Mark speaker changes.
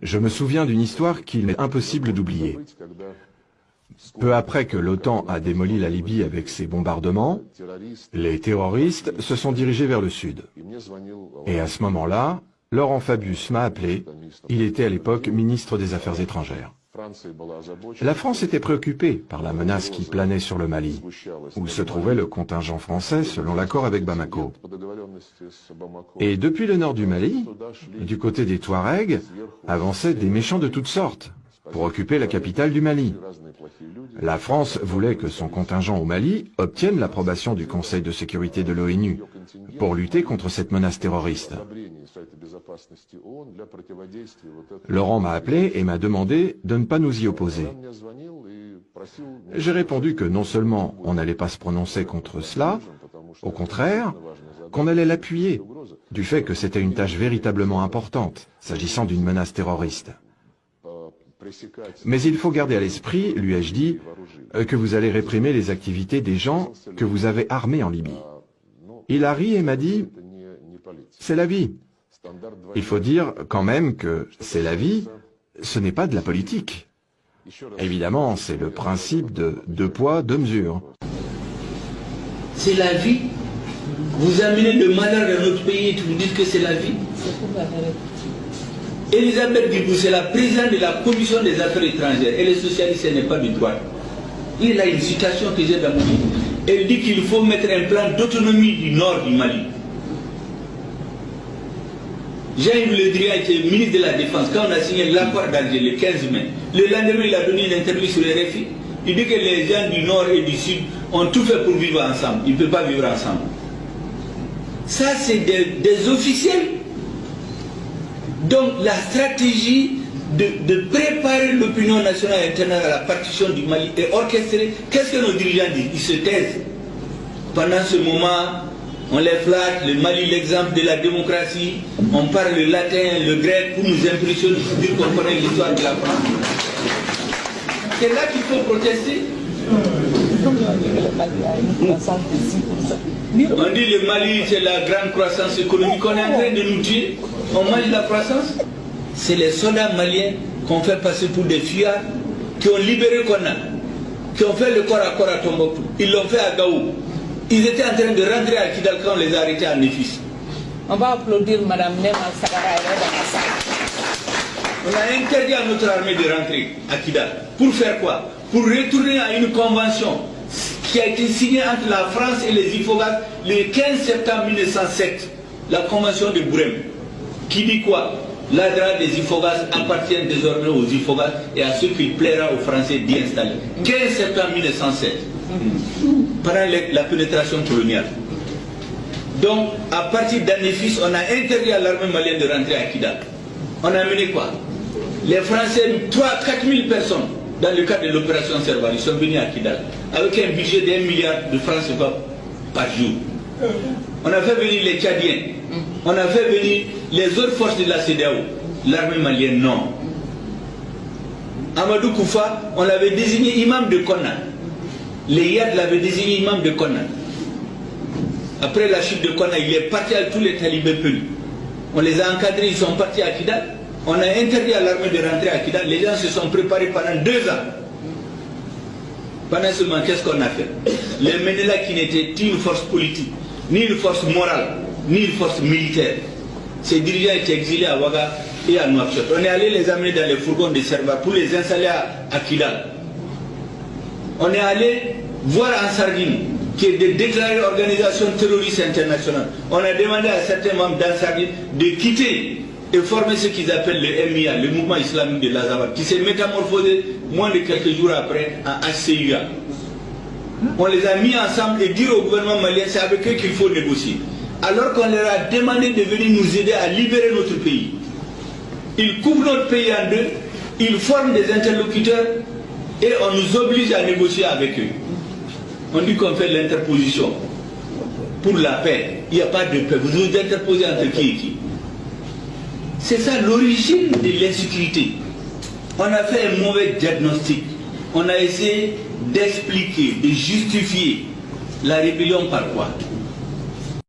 Speaker 1: Je me souviens d'une histoire qu'il est impossible d'oublier. Peu après que l'OTAN a démoli la Libye avec ses bombardements, les terroristes se sont dirigés vers le sud. Et à ce moment-là, Laurent Fabius m'a appelé. Il était à l'époque ministre des Affaires étrangères. La France était préoccupée par la menace qui planait sur le Mali, où se trouvait le contingent français selon l'accord avec Bamako. Et depuis le nord du Mali, du côté des Touaregs, avançaient des méchants de toutes sortes pour occuper la capitale du Mali. La France voulait que son contingent au Mali obtienne l'approbation du Conseil de sécurité de l'ONU pour lutter contre cette menace terroriste. Laurent m'a appelé et m'a demandé de ne pas nous y opposer. J'ai répondu que non seulement on n'allait pas se prononcer contre cela, au contraire, qu'on allait l'appuyer, du fait que c'était une tâche véritablement importante, s'agissant d'une menace terroriste. Mais il faut garder à l'esprit, lui ai-je dit, que vous allez réprimer les activités des gens que vous avez armés en Libye. Il a ri et m'a dit, c'est la vie. Il faut dire quand même que c'est la vie, ce n'est pas de la politique. Évidemment, c'est le principe de deux poids, deux mesures.
Speaker 2: C'est la vie. Vous amenez le malheur dans notre pays et vous dites que c'est la vie. Elisabeth Guibou, c'est la présidente de la commission des affaires étrangères. Et les socialistes, ce n'est pas du droit. Il a une citation que j'ai dans mon livre. Elle dit qu'il faut mettre un plan d'autonomie du nord du Mali. Jean-Yves Le Drian était ministre de la Défense quand on a signé l'accord d'Alger le 15 mai. Le lendemain, il a donné une interview sur RFI. Il dit que les gens du nord et du sud ont tout fait pour vivre ensemble. Ils ne peuvent pas vivre ensemble. Ça, c'est des officiels. Donc la stratégie de préparer l'opinion nationale et internationale à la partition du Mali est orchestrée. Qu'est-ce que nos dirigeants disent? Ils se taisent. Pendant ce moment, on les flatte, le Mali, l'exemple de la démocratie, on parle le latin, le grec pour nous impressionner, pour dire qu'on connaît l'histoire de la France. C'est là qu'il faut protester. On dit le Mali, c'est la grande croissance économique. On est en train de nous tuer. On mange la croissance. C'est les soldats maliens qu'on fait passer pour des fuyards, qui ont libéré Konna, qui ont fait le corps à corps à Tombouctou. Ils l'ont fait à Gaou. Ils étaient en train de rentrer à Kidal quand on les a arrêtés à Néfis.
Speaker 3: On va applaudir Mme Nema Sagara dans la salle.
Speaker 2: On a interdit à notre armée de rentrer à Kidal. Pour faire quoi? Pour retourner à une convention qui a été signée entre la France et les Ifogas le 15 septembre 1907, la convention de Bourem, qui dit quoi? L'ADRA des Ifogas appartient désormais aux Ifogas et à ceux qu'il plaira aux Français d'y installer. 15 septembre 1907, pendant la pénétration coloniale. Donc, à partir d'Anéfis, on a interdit à l'armée malienne de rentrer à Kidal. On a mené quoi? Les Français, 3-4 000 personnes, dans le cadre de l'opération Serval, ils sont venus à Kidal, avec un budget d'1 milliard de francs CFA par jour. On a fait venir les Tchadiens, on a fait venir les autres forces de la CEDEAO, l'armée malienne, non. Amadou Koufa, on l'avait désigné imam de Konna. Les Yad l'avaient désigné imam de Konna. Après la chute de Konna, il est parti avec tous les talibés pelus. On les a encadrés, ils sont partis à Kidal. On a interdit à l'armée de rentrer à Kidal. Les gens se sont préparés pendant 2 ans. Pendant ce moment, qu'est-ce qu'on a fait? Les Ménélas qui n'étaient ni une force politique, ni une force morale, ni une force militaire. Ces dirigeants étaient exilés à Ouaga et à Nouakchott. On est allé les amener dans les fourgons de Serva pour les installer à Kidal. On est allé voir en Sardine, qui est de déclarée organisation terroriste internationale. On a demandé à certains membres d'Ansardine de quitter et former ce qu'ils appellent le MIA, le mouvement islamique de l'Azawad, qui s'est métamorphosé moins de quelques jours après en HCUA. On les a mis ensemble et dire au gouvernement malien, c'est avec eux qu'il faut négocier. Alors qu'on leur a demandé de venir nous aider à libérer notre pays. Ils coupent notre pays en deux, ils forment des interlocuteurs et on nous oblige à négocier avec eux. On dit qu'on fait l'interposition pour la paix. Il n'y a pas de paix. Vous vous interposez entre qui et qui? C'est ça l'origine de l'insécurité. On a fait un mauvais diagnostic. On a essayé d'expliquer, de justifier la rébellion par quoi?